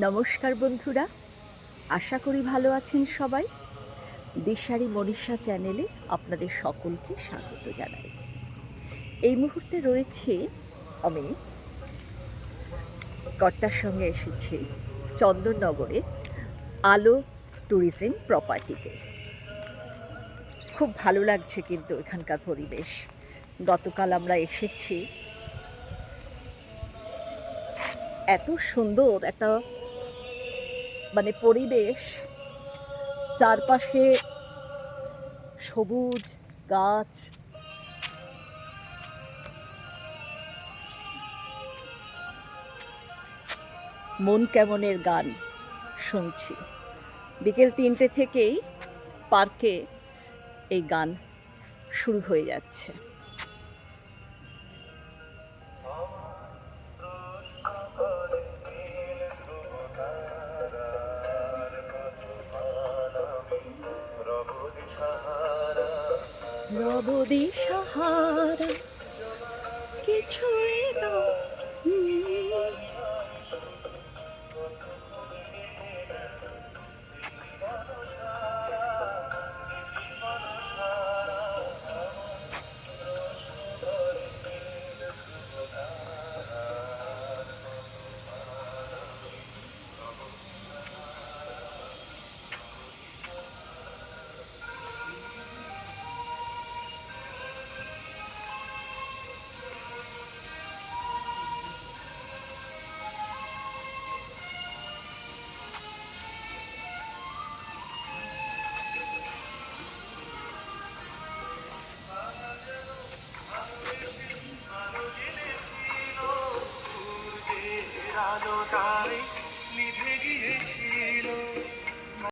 নমস্কার বন্ধুরা, আশা করি ভালো আছেন সবাই। দিশারি মনীষা চ্যানেলে আপনাদের সকলকে স্বাগত জানাই। এই মুহূর্তে রয়েছে আমি কর্তার সঙ্গে এসেছি চন্দননগরে আলো ট্যুরিজম প্রপার্টিতে। খুব ভালো লাগছে কিন্তু এখানকার পরিবেশ। গতকাল আমরা এসেছি, এত সুন্দর একটা পরিবেশ, চারপাশে সবুজ গাছ, মন কেমনের গান শুনছি। বিকেল ৩টে থেকেই পার্কে এই গান শুরু হয়ে যাচ্ছে। রব দিশাহারা কিছুই তো আলোটাই নিভে